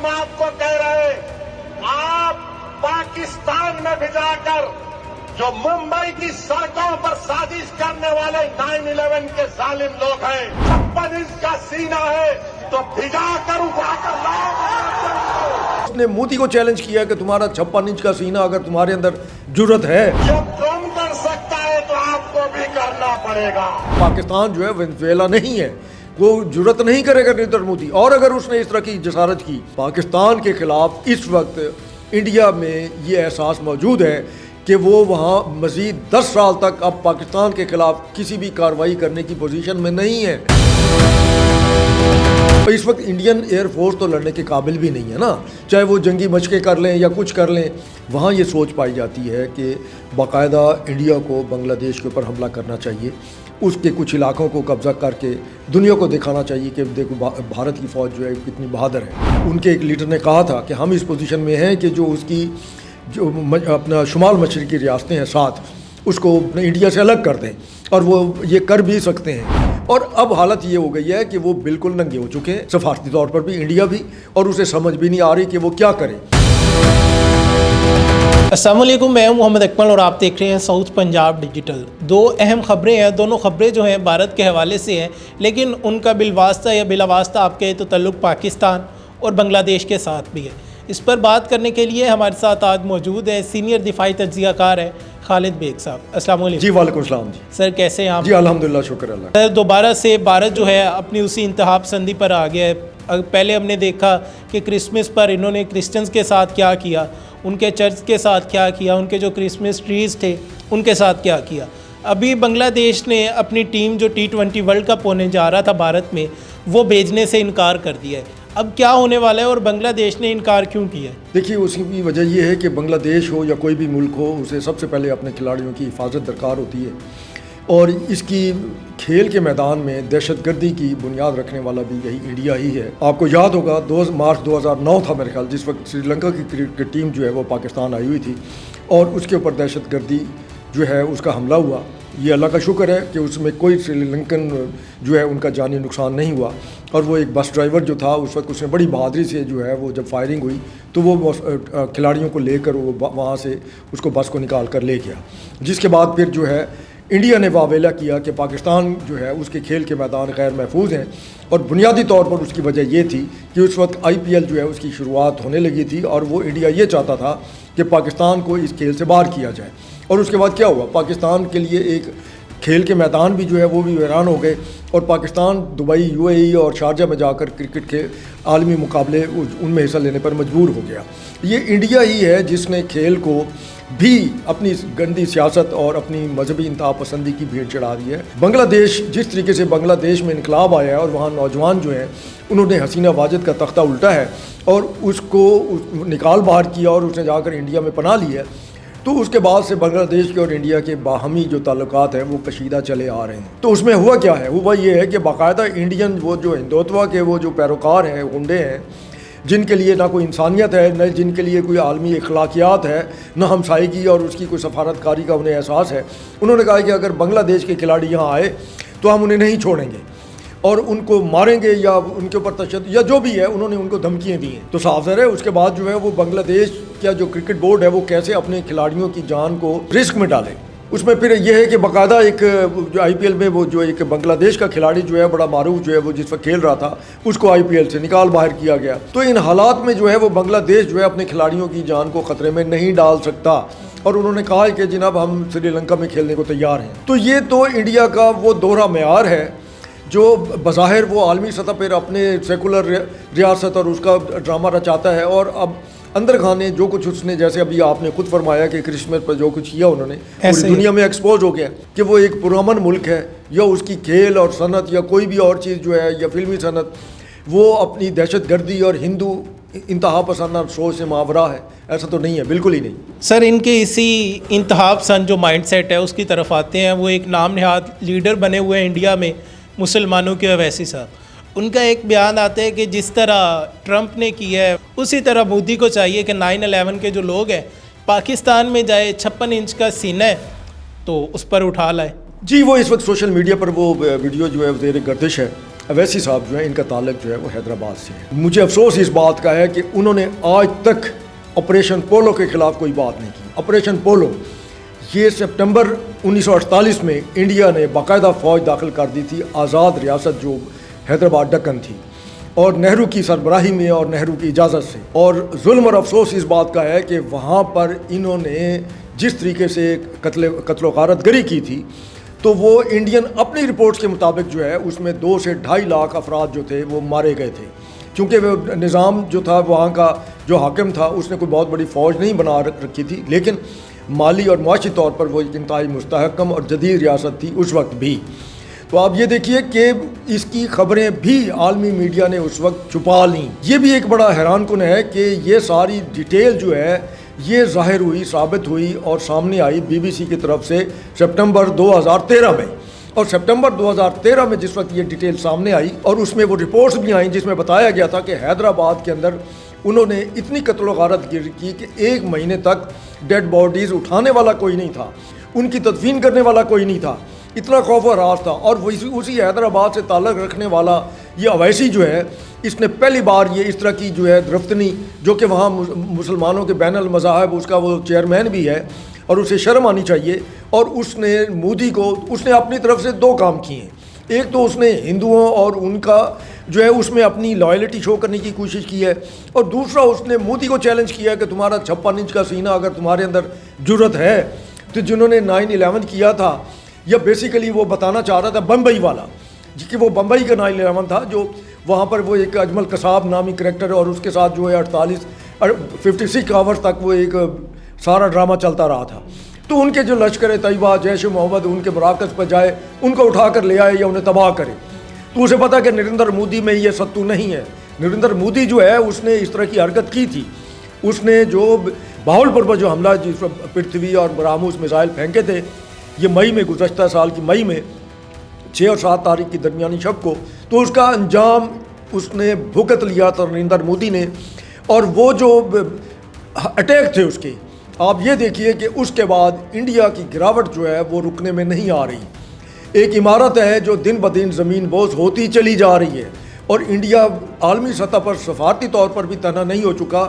आपको कह रहे, आप पाकिस्तान में भी जाकर जो मुंबई की सड़कों पर साजिश करने वाले 9/11 के जालिम लोग हैं, 56 इंच का सीना है तो भिजा कर उठाकर लाओ। उसने मोदी को चैलेंज किया कि तुम्हारा 56 इंच का सीना अगर तुम्हारे अंदर जुर्रत है, जब तुम कर सकता है तो आपको भी करना पड़ेगा। पाकिस्तान जो है वेनेजुएला नहीं है, वो जुर्रत नहीं करेगा नरेंद्र मोदी। और अगर उसने इस तरह की जसारत की, पाकिस्तान के खिलाफ इस वक्त इंडिया में ये एहसास मौजूद है कि वो वहाँ मज़ीद 10 साल तक अब पाकिस्तान के खिलाफ किसी भी कार्रवाई करने की पोजीशन में नहीं है। तो इस वक्त इंडियन एयरफोर्स तो लड़ने के काबिल भी नहीं है ना, चाहे वो जंगी मशक़ें कर लें या कुछ कर लें। वहाँ ये सोच पाई जाती है कि बाकायदा इंडिया को बांग्लादेश के ऊपर हमला करना चाहिए, उसके कुछ इलाकों को कब्ज़ा करके दुनिया को दिखाना चाहिए कि देखो भारत की फ़ौज जो है कितनी बहादुर है। उनके एक लीडर ने कहा था कि हम इस पोजीशन में हैं कि जो उसकी जो अपना शुमाल मशरक़ी रियासतें हैं 7, उसको इंडिया से अलग कर दें, और वो ये कर भी सकते हैं। और अब हालत ये हो गई है कि वो बिल्कुल नंगे हो चुके हैं, सफारती तौर पर भी इंडिया भी, और उसे समझ भी नहीं आ रही कि वो क्या करे। अस्सलाम वालेकुम, मैं मोहम्मद अकमल और आप देख रहे हैं साउथ पंजाब डिजिटल। दो अहम खबरें हैं, दोनों खबरें जो हैं भारत के हवाले से हैं, लेकिन उनका बिलवास्ता या बिलावास्ता आप कहें तो ताल्लुक़ पाकिस्तान और बांग्लादेश के साथ भी है। इस पर बात करने के लिए हमारे साथ आज मौजूद है सीनियर दिफाई तज्ज़ियाकार है खालिद बेग साहब। अस्सलाम वालेकुम। जी वालेकुम सलाम जी। सर कैसे हैं आप? जी अल्हम्दुलिल्लाह, शुक्र अल्लाह। सर दोबारा से भारत जो है अपनी उसी इंतहा पसंदी पर आ गया है। पहले हमने देखा कि क्रिसमस पर इन्होंने क्रिश्चियंस के साथ क्या किया, उनके चर्च के साथ क्या किया, उनके जो क्रिसमस ट्रीज़ थे उनके साथ क्या किया। अभी बांग्लादेश ने अपनी टीम जो T20 वर्ल्ड कप होने जा रहा था भारत में, वो भेजने से इनकार कर दिया है। अब क्या होने वाला है और बांग्लादेश ने इनकार क्यों किया है? देखिए, उसकी वजह ये है कि बांग्लादेश हो या कोई भी मुल्क हो, उसे सबसे पहले अपने खिलाड़ियों की हिफाजत दरकार होती है, और इसकी खेल के मैदान में दहशतगर्दी की बुनियाद रखने वाला भी यही इंडिया ही है। आपको याद होगा 2 मार्च 2009 था मेरे ख्याल, जिस वक्त श्रीलंका की क्रिकेट टीम जो है वो पाकिस्तान आई हुई थी, और उसके ऊपर दहशतगर्दी जो है उसका हमला हुआ। ये अल्लाह का शुक्र है कि उसमें कोई श्रीलंकन जो है उनका जानी नुकसान नहीं हुआ, और वो एक बस ड्राइवर जो था उस वक्त उसने बड़ी बहादुरी से जो है वो जब फायरिंग हुई तो वो खिलाड़ियों को लेकर वो वहाँ से उसको बस को निकाल कर ले गया। जिसके बाद फिर जो है इंडिया ने वावेला किया कि पाकिस्तान जो है उसके खेल के मैदान गैर महफूज हैं, और बुनियादी तौर पर उसकी वजह ये थी कि उस वक्त IPL जो है उसकी शुरुआत होने लगी थी, और वो इंडिया ये चाहता था कि पाकिस्तान को इस खेल से बाहर किया जाए। और उसके बाद क्या हुआ, पाकिस्तान के लिए एक खेल के मैदान भी जो है वो भी वीरान हो गए, और पाकिस्तान दुबई, UAE और शारजा में जाकर क्रिकेट के आलमी मुकाबले उनमें हिस्सा लेने पर मजबूर हो गया। ये इंडिया ही है जिसने खेल को भी अपनी गंदी सियासत और अपनी मजहबी इंतहा पसंदी की भीड़ चढ़ा दी है। बांग्लादेश, जिस तरीके से बांग्लादेश में इनकलाब आया है और वहाँ नौजवान जो हैं उन्होंने हसीना वाजिद का तख्ता उल्टा है और उसको निकाल बाहर किया, और उसने जाकर इंडिया में पनाह ली है, तो उसके बाद से बांग्लादेश के और इंडिया के बाहमी जो ताल्लुकात हैं वो कशीदा चले आ रहे हैं। तो उसमें हुआ क्या है, हुआ ये है कि बाकायदा इंडियन वो जो हिंदुत्व के वो जो पैरोकार हैं, गुंडे हैं, जिनके लिए ना कोई इंसानियत है, न जिनके लिए कोई आलमी अखलाकियात है, न हमसायगी और उसकी कोई सफारतकारी का उन्हें एहसास है, उन्होंने कहा कि अगर बांग्लादेश के खिलाड़ी यहाँ आए तो हम उन्हें नहीं छोड़ेंगे और उनको मारेंगे या उनके ऊपर तशद्दुद या जो भी है, उन्होंने उनको धमकियाँ दी हैं। तो साफ ज़ाहिर है उसके बाद जो है वो बांग्लादेश का जो क्रिकेट बोर्ड है वो कैसे अपने खिलाड़ियों की जान को रिस्क में डाले। उसमें फिर यह है कि बाकायदा एक जो IPL में वो जो एक बांग्लादेश का खिलाड़ी जो है बड़ा मारूफ जो है वो जिस वक्त खेल रहा था उसको IPL से निकाल बाहर किया गया। तो इन हालात में जो है वो बांग्लादेश जो है अपने खिलाड़ियों की जान को ख़तरे में नहीं डाल सकता, और उन्होंने कहा है कि जनाब हम श्रीलंका में खेलने को तैयार हैं। तो ये तो इंडिया का वो दोहरा मेयार है जो बज़ाहिर वो आलमी सतह पर अपने सेकुलर रियासत और उसका ड्रामा रचाता है, और अब अंदर खाने जो कुछ उसने, जैसे अभी आपने खुद फरमाया कि क्रिसमस पर जो कुछ किया उन्होंने पूरी दुनिया में एक्सपोज हो गया कि वो एक पुरअमन मुल्क है, या उसकी खेल और सनत या कोई भी और चीज़ जो है या फिल्मी सनत वो अपनी दहशतगर्दी और हिंदू इंतहा पसंद सोच से मावरा है। ऐसा तो नहीं है, बिल्कुल ही नहीं। सर इनके इसी इंतहा पसंद जो माइंड सेट है उसकी तरफ आते हैं। वो एक नाम नहाद लीडर बने हुए हैं इंडिया में मुसलमानों के अवैसी साहब। उनका एक बयान आता है कि जिस तरह ट्रंप ने किया है उसी तरह मोदी को चाहिए कि 9/11 के जो लोग हैं पाकिस्तान में जाए, 56 इंच का सीना है तो उस पर उठा लाए। जी, वो इस वक्त सोशल मीडिया पर वो वीडियो जो है ज़ेर गर्दिश है, अवैसी साहब जो है इनका ताल्लुक जो है वो हैदराबाद से है। मुझे अफसोस इस बात का है कि उन्होंने आज तक ऑपरेशन पोलो के ख़िलाफ़ कोई बात नहीं की। ऑपरेशन पोलो ये सितंबर 1948 में इंडिया ने बाकायदा फ़ौज दाखिल कर दी थी आज़ाद रियासत जो हैदराबाद दक्कन थी, और नेहरू की सरबराही में और नेहरू की इजाज़त से। और जुल्म और अफसोस इस बात का है कि वहाँ पर इन्होंने जिस तरीके से कत्ल गारतगरी की थी, तो वो इंडियन अपनी रिपोर्ट्स के मुताबिक जो है उसमें 2 से 2.5 लाख अफराद जो थे वो मारे गए थे, क्योंकि वो निज़ाम जो था वहाँ का जो हाकिम था उसने कोई बहुत बड़ी फ़ौज नहीं बना रखी थी, लेकिन माली और मुआशी तौर पर वो एक इंतहाई मुस्तहकम और जदीद रियासत थी उस वक्त भी। तो आप ये देखिए कि इसकी खबरें भी आलमी मीडिया ने उस वक्त छुपा लीं। ये भी एक बड़ा हैरान कुन है कि ये सारी डिटेल जो है ये ज़ाहिर हुई, साबित हुई और सामने आई BBC की तरफ से सितंबर 2013 में। और सितंबर 2013 में जिस वक्त ये डिटेल सामने आई और उसमें वो रिपोर्ट्स भी आई जिसमें बताया गया था कि हैदराबाद के अंदर उन्होंने इतनी कत्ल गारतगिरी की कि 1 महीने तक डेड बॉडीज़ उठाने वाला कोई नहीं था, उनकी तदफीन करने वाला कोई नहीं था, इतना खौफ और राज था। और उसी हैदराबाद से ताल्लुक़ रखने वाला ये अवैसी जो है, इसने पहली बार ये इस तरह की जो है रफ्तनी, जो कि वहाँ मुसलमानों के बैनुल मज़ाहिब उसका वो चेयरमैन भी है और उसे शर्म आनी चाहिए। और उसने मोदी को उसने अपनी तरफ से 2 काम किए। एक तो उसने हिंदुओं और उनका जो है उसमें अपनी लॉयल्टी शो करने की कोशिश की है, और दूसरा उसने मोदी को चैलेंज किया है कि तुम्हारा 56 इंच का सीना अगर तुम्हारे अंदर जुर्रत है तो जिन्होंने 9/11 किया था, या बेसिकली वो बताना चाह रहा था बम्बई वाला, कि वो बम्बई का 9/11 था, जो वहाँ पर वो एक अजमल कसाब नामी करेक्टर और उसके साथ जो है 56 आवर्स तक वो एक सारा ड्रामा चलता रहा था। तो उनके जो लश्कर तैयबा, जैश मोहम्मद उनके मराकज़ पर जाए, उनको उठा कर ले आए या उन्हें तबाह करे। तो उसे पता कि नरेंद्र मोदी में ये सत्तू नहीं है। नरेंद्र मोदी जो है उसने इस तरह की हरकत की थी। उसने जो बहावलपुर पर जो हमला जिस पृथ्वी और ब्रह्मोस मिसाइल फेंके थे, ये मई में, गुज़श्ता साल की मई में 6 और 7 तारीख की दरमियानी शब को, तो उसका अंजाम उसने भुगत लिया था नरेंद्र मोदी ने। और वो जो अटैक थे उसके, आप ये देखिए कि उसके बाद इंडिया की गिरावट जो है वो रुकने में नहीं आ रही। एक इमारत है जो दिन ब दिन ज़मीन बोझ होती चली जा रही है, और इंडिया आलमी सतह पर सफारती तौर पर भी तना नहीं हो चुका।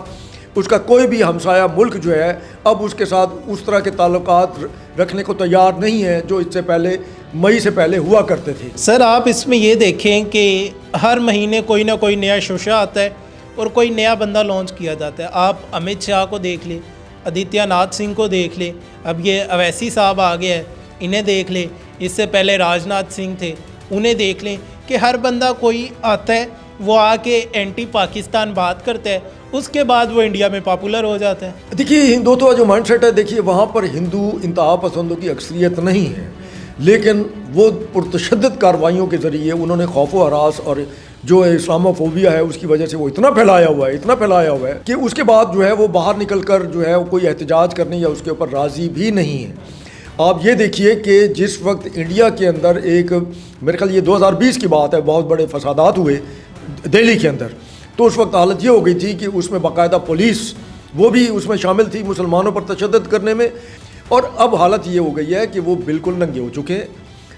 उसका कोई भी हमसाया मुल्क जो है अब उसके साथ उस तरह के ताल्लुकात रखने को तैयार नहीं है जो इससे पहले मई से पहले हुआ करते थे। सर, आप इसमें ये देखें कि हर महीने कोई ना कोई नया शोशा आता है और कोई नया बंदा लॉन्च किया जाता है। आप अमित शाह को देख लें, आदित्यनाथ सिंह को देख लें, अब ये अवैसी साहब आ गए हैं, इन्हें देख लें, इससे पहले राजनाथ सिंह थे, उन्हें देख लें कि हर बंदा कोई आता है, वो आके एंटी पाकिस्तान बात करता है, उसके बाद वो इंडिया में पॉपुलर हो जाता है। देखिए, हिंदुत्व जो माइंडसेट है, देखिए वहाँ पर हिंदू इंतहा पसंदों की अक्सरियत नहीं है, लेकिन वो पुरतशद्दद कार्रवाइयों के ज़रिए उन्होंने खौफ व हरास और जो इस्लामोफोबिया है उसकी वजह से वो इतना फैलाया हुआ है कि उसके बाद जो है वो बाहर निकल कर जो है कोई एहतजाज करने या उसके ऊपर राज़ी भी नहीं है। आप ये देखिए कि जिस वक्त इंडिया के अंदर एक, मेरे ख्याल ये 2020 की बात है, बहुत बड़े फसादात हुए दिल्ली के अंदर, तो उस वक्त हालत ये हो गई थी कि उसमें बाकायदा पुलिस वो भी उसमें शामिल थी मुसलमानों पर तशद्दुद करने में। और अब हालत ये हो गई है कि वो बिल्कुल नंगे हो चुके हैं,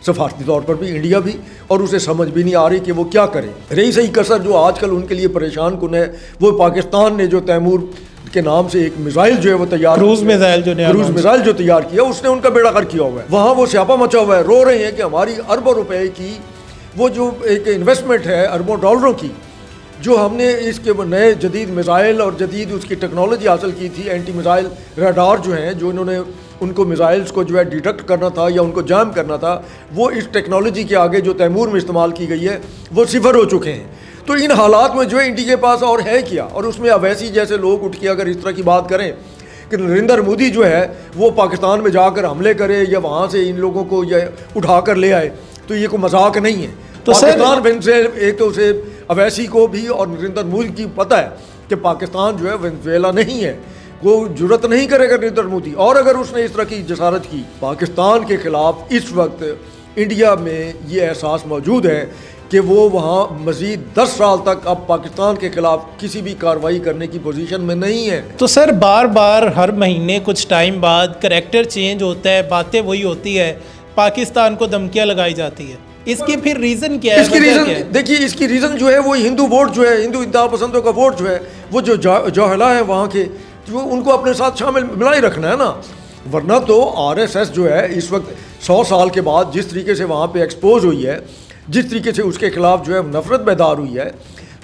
सफारती तौर पर भी इंडिया भी, और उसे समझ भी नहीं आ रही कि वो क्या करे। रही सही कसर जो आजकल उनके लिए परेशान कुन है, वो पाकिस्तान ने जो तैमूर के नाम से एक मिसाइल जो है वो तैयार, क्रूज मिसाइल जो तैयार किया, उसने उनका बेड़ा गर्क किया हुआ है। वहाँ वो स्यापा मचा हुआ है, रो रहे हैं कि हमारी अरबों रुपए की वो जो एक इन्वेस्टमेंट है अरबों डॉलरों की, जो हमने इसके नए जदीद मिसाइल और जदीद उसकी टेक्नोलॉजी हासिल की थी, एंटी मिसाइल रडार जो हैं, जो इन्होंने उनको मिसाइल्स को जो है डिटेक्ट करना था या उनको जाम करना था, वो इस टेक्नोलॉजी के आगे जो तैमूर में इस्तेमाल की गई है वो सिफर हो चुके हैं। तो इन हालात में जो है इंडिया के पास और है क्या, और उसमें अवैसी जैसे लोग उठ के अगर इस तरह की बात करें कि नरेंद्र मोदी जो है वो पाकिस्तान में जाकर हमले करे या वहाँ से इन लोगों को ये उठा कर ले आए, तो ये कोई मजाक नहीं है। तो पाकिस्तान से एक तो उसे अवैसी को भी और नरेंद्र मोदी की पता है कि पाकिस्तान जो है वेनेजुएला नहीं है, वो जुर्रत नहीं करेगा नरेंद्र मोदी। और अगर उसने इस तरह की जसारत की पाकिस्तान के ख़िलाफ़, इस वक्त इंडिया में ये एहसास मौजूद है कि वो वहाँ मज़ीद 10 साल तक अब पाकिस्तान के ख़िलाफ़ किसी भी कार्रवाई करने की पोजीशन में नहीं है। तो सर, बार बार हर महीने कुछ टाइम बाद करैक्टर चेंज होता है, बातें वही होती है, पाकिस्तान को धमकियाँ लगाई जाती है। इसकी फिर रीज़न क्या है? इसकी वजह क्या रीज़न है? देखिए, इसकी रीज़न जो है वो हिंदू वोट जो है, हिंदू इंतहा पसंदों का वोट जो है, वो जो जौहला है वहाँ के, जो उनको अपने साथ शामिल मिलाए रखना है ना। वरना तो आरएसएस जो है इस वक्त 100 साल के बाद जिस तरीके से वहाँ पे एक्सपोज हुई है, जिस तरीके से उसके खिलाफ जो है नफरत बेदार हुई है,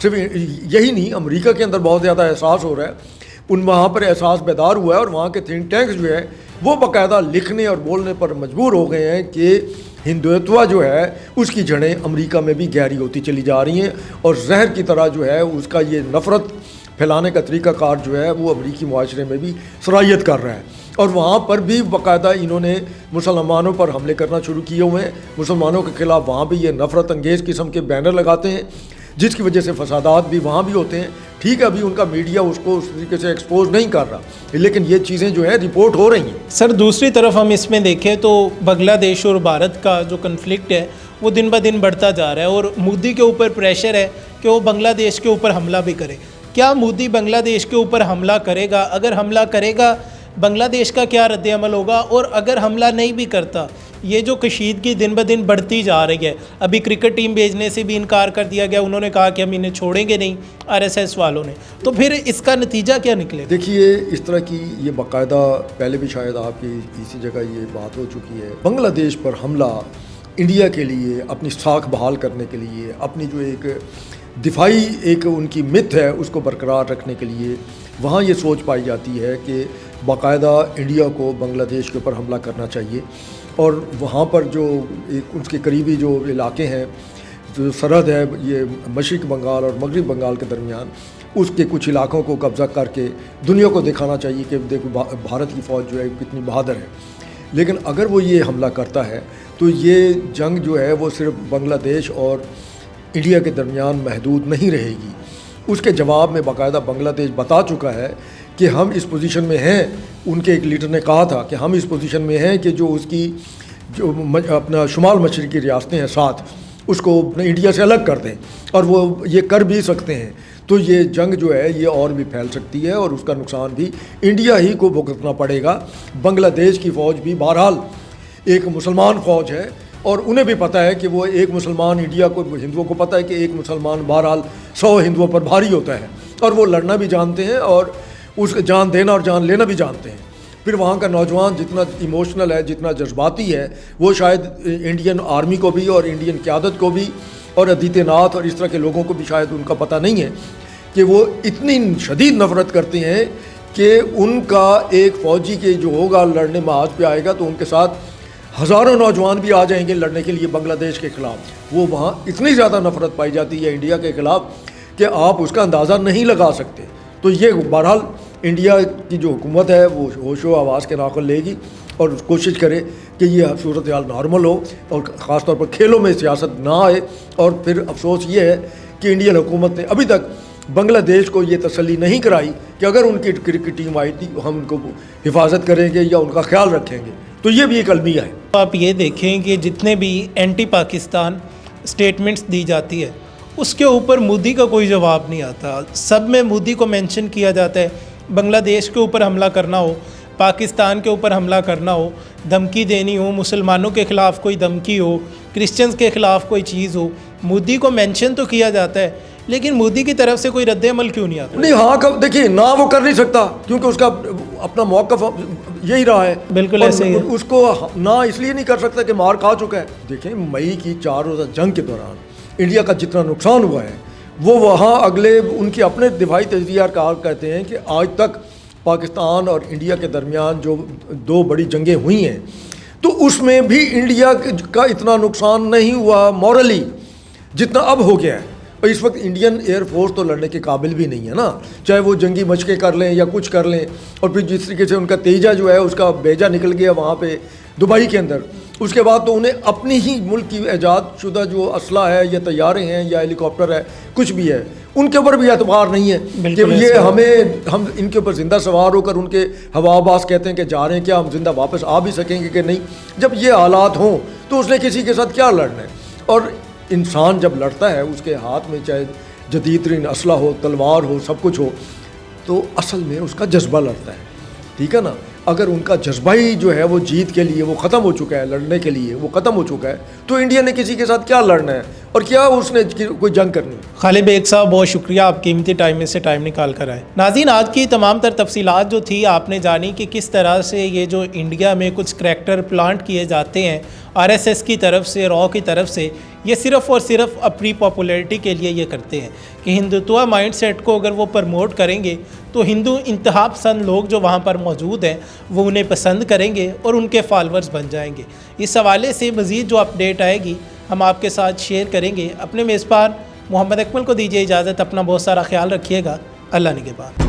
सिर्फ यही नहीं, अमेरिका के अंदर बहुत ज़्यादा एहसास हो रहा है, उन वहाँ पर एहसास बेदार हुआ है, और वहाँ के थिंक टैंक्स जो है वो बाकायदा लिखने और बोलने पर मजबूर हो गए हैं कि हिंदुत्व जो है उसकी जड़ें अमेरिका में भी गहरी होती चली जा रही हैं, और जहर की तरह जो है उसका ये नफ़रत फैलाने का तरीक़ाकार जो है वो अमेरिकी मुआशरे में भी सराहियत कर रहा है। और वहाँ पर भी बाकायदा इन्होंने मुसलमानों पर हमले करना शुरू किए हुए हैं, मुसलमानों के ख़िलाफ़ वहाँ भी ये नफ़रत अंगेज़ किस्म के बैनर लगाते हैं, जिसकी वजह से फसादात भी वहाँ भी होते हैं। ठीक है, अभी उनका मीडिया उसको उस तरीके से एक्सपोज नहीं कर रहा, लेकिन ये चीज़ें जो है रिपोर्ट हो रही हैं। सर, दूसरी तरफ हम इसमें देखें तो बांग्लादेश और भारत का जो कन्फ्लिक्ट है वो दिन ब दिन बढ़ता जा रहा है, और मोदी के ऊपर प्रेशर है कि वो बांग्लादेश के ऊपर हमला भी करे। क्या मोदी बांग्लादेश के ऊपर हमला करेगा? अगर हमला करेगा, बांग्लादेश का क्या रद्द-ए-अमल होगा? और अगर हमला नहीं भी करता, ये जो कशीदगी दिन ब दिन बढ़ती जा रही है, अभी क्रिकेट टीम भेजने से भी इनकार कर दिया गया, उन्होंने कहा कि हम इन्हें छोड़ेंगे नहीं, आरएसएस वालों ने, तो फिर इसका नतीजा क्या निकलेगा? देखिए, इस तरह की ये बाकायदा पहले भी शायद आपकी इसी जगह ये बात हो चुकी है। बांग्लादेश पर हमला इंडिया के लिए अपनी साख बहाल करने के लिए, अपनी जो एक दिफाई एक उनकी मिथ है उसको बरकरार रखने के लिए वहाँ ये सोच पाई जाती है कि बाकायदा इंडिया को बांग्लादेश के ऊपर हमला करना चाहिए, और वहाँ पर जो एक उसके करीबी जो इलाके हैं, जो सरहद है ये मशरक़ बंगाल और मगरब बंगाल के दरमियान, उसके कुछ इलाकों को कब्ज़ा करके दुनिया को दिखाना चाहिए कि देखो भारत की फ़ौज जो है कितनी बहादुर है। लेकिन अगर वो ये हमला करता है तो ये जंग जो है वो सिर्फ बांग्लादेश और इंडिया के दरमियान महदूद नहीं रहेगी। उसके जवाब में बाकायदा बांग्लादेश बता चुका है कि हम इस पोजीशन में हैं। उनके एक लीडर ने कहा था कि हम इस पोजीशन में हैं कि जो उसकी जो अपना शुमाल मशरक़ी रियासतें हैं साथ, उसको अपने इंडिया से अलग कर दें, और वो ये कर भी सकते हैं। तो ये जंग जो है ये और भी फैल सकती है, और उसका नुकसान भी इंडिया ही को भुगतना पड़ेगा। बांग्लादेश की फ़ौज भी बहरहाल एक मुसलमान फ़ौज है, और उन्हें भी पता है कि वो एक मुसलमान, इंडिया को हिंदुओं को पता है कि एक मुसलमान बहरहाल 100 हिंदुओं पर भारी होता है, और वो लड़ना भी जानते हैं और उस जान देना और जान लेना भी जानते हैं। फिर वहाँ का नौजवान जितना इमोशनल है, जितना जज्बाती है, वो शायद इंडियन आर्मी को भी और इंडियन क़यादत को भी और आदित्यनाथ और इस तरह के लोगों को भी शायद उनका पता नहीं है कि वो इतनी शदीद नफ़रत करते हैं कि उनका एक फ़ौजी के जो होगा लड़ने महाज पे आएगा तो उनके साथ हज़ारों नौजवान भी आ जाएंगे लड़ने के लिए बांग्लादेश के ख़िलाफ़। वो वहाँ इतनी ज़्यादा नफ़रत पाई जाती है इंडिया के ख़िलाफ़ कि आप उसका अंदाज़ा नहीं लगा सकते। तो ये बहरहाल इंडिया की जो हुकूमत है वो होशो आवाज़ के नाखुन लेगी और कोशिश करे कि ये सूरत हाल नॉर्मल हो, और ख़ास तौर पर खेलों में सियासत ना आए। और फिर अफसोस ये है कि इंडियन हुकूमत ने अभी तक बांग्लादेश को ये तसल्ली नहीं कराई कि अगर उनकी क्रिकेट टीम आई थी हम उनको हिफाजत करेंगे या उनका ख्याल रखेंगे। तो ये भी एक अलमिया है। आप ये देखें कि जितने भी एंटी पाकिस्तान स्टेटमेंट्स दी जाती है उसके ऊपर मोदी का कोई जवाब नहीं आता। सब में मोदी को मेंशन किया जाता है। बांग्लादेश के ऊपर हमला करना हो, पाकिस्तान के ऊपर हमला करना हो, धमकी देनी हो, मुसलमानों के ख़िलाफ़ कोई धमकी हो, क्रिश्चियंस के ख़िलाफ़ कोई चीज़ हो, मोदी को मेंशन तो किया जाता है, लेकिन मोदी की तरफ से कोई रद्द-ए-अमल क्यों नहीं आता? नहीं, हाँ, कब देखिए ना वो कर नहीं सकता क्योंकि उसका अपना मौक़िफ़ यही रहा है। बिल्कुल ऐसे ही है। उसको ना इसलिए नहीं कर सकता कि मार खा चुका है। देखें, मई की 4 रोज़ा जंग के दौरान इंडिया का जितना नुकसान हुआ है वो वहाँ अगले उनके अपने दिफाई तजज़ियाकार कहते हैं कि आज तक पाकिस्तान और इंडिया के दरमियान जो 2 बड़ी जंगें हुई हैं तो उसमें भी इंडिया का इतना नुकसान नहीं हुआ मॉरली जितना अब हो गया है। और इस वक्त इंडियन एयरफोर्स तो लड़ने के काबिल भी नहीं है ना, चाहे वो जंगी मशक़ें कर लें या कुछ कर लें। और फिर जिस तरीके से उनका तेजा जो है उसका बेजा निकल गया वहाँ पे दुबई के अंदर, उसके बाद तो उन्हें अपनी ही मुल्क की ईजाद शुदा जो असला है या तैयारे हैं या हेलीकॉप्टर है कुछ भी है उनके ऊपर भी एतबार नहीं है कि ये हम इनके ऊपर ज़िंदा सवार होकर उनके हवाबाज कहते हैं कि जा रहे हैं, क्या हम ज़िंदा वापस आ भी सकेंगे कि नहीं। जब ये हालात हों तो उसने किसी के साथ क्या लड़ना है। और इंसान जब लड़ता है उसके हाथ में चाहे जदीद तरीन असला हो, तलवार हो, सब कुछ हो, तो असल में उसका जज्बा लड़ता है, ठीक है ना। अगर उनका जज्बा ही जो है वो जीत के लिए वो ख़त्म हो चुका है, लड़ने के लिए वो ख़त्म हो चुका है, तो इंडिया ने किसी के साथ क्या लड़ना है और क्या उसने कोई जंग करनी है। खालिद बेग साहब, बहुत शुक्रिया, आप कीमती टाइम में से टाइम निकाल कर आए। नाज़रीन, आज की तमाम तर तफसीलात जो थी आपने जानी कि किस तरह से ये जो इंडिया में कुछ करैक्टर प्लांट किए जाते हैं आरएसएस की तरफ से, रॉ की तरफ से, ये सिर्फ़ और सिर्फ अपनी पॉपुलैरिटी के लिए ये करते हैं कि हिंदुत्व माइंडसेट को अगर वो प्रमोट करेंगे तो हिंदू इंतहा पसंद लोग जो वहाँ पर मौजूद हैं वो उन्हें पसंद करेंगे और उनके फॉलोअर्स बन जाएंगे। इस हवाले से मज़ीद जो अपडेट आएगी हम आपके साथ शेयर करेंगे। अपने मेज़बान मोहम्मद अकमल को दीजिए इजाज़त, अपना बहुत सारा ख्याल रखिएगा। अल्लाह निगहबान।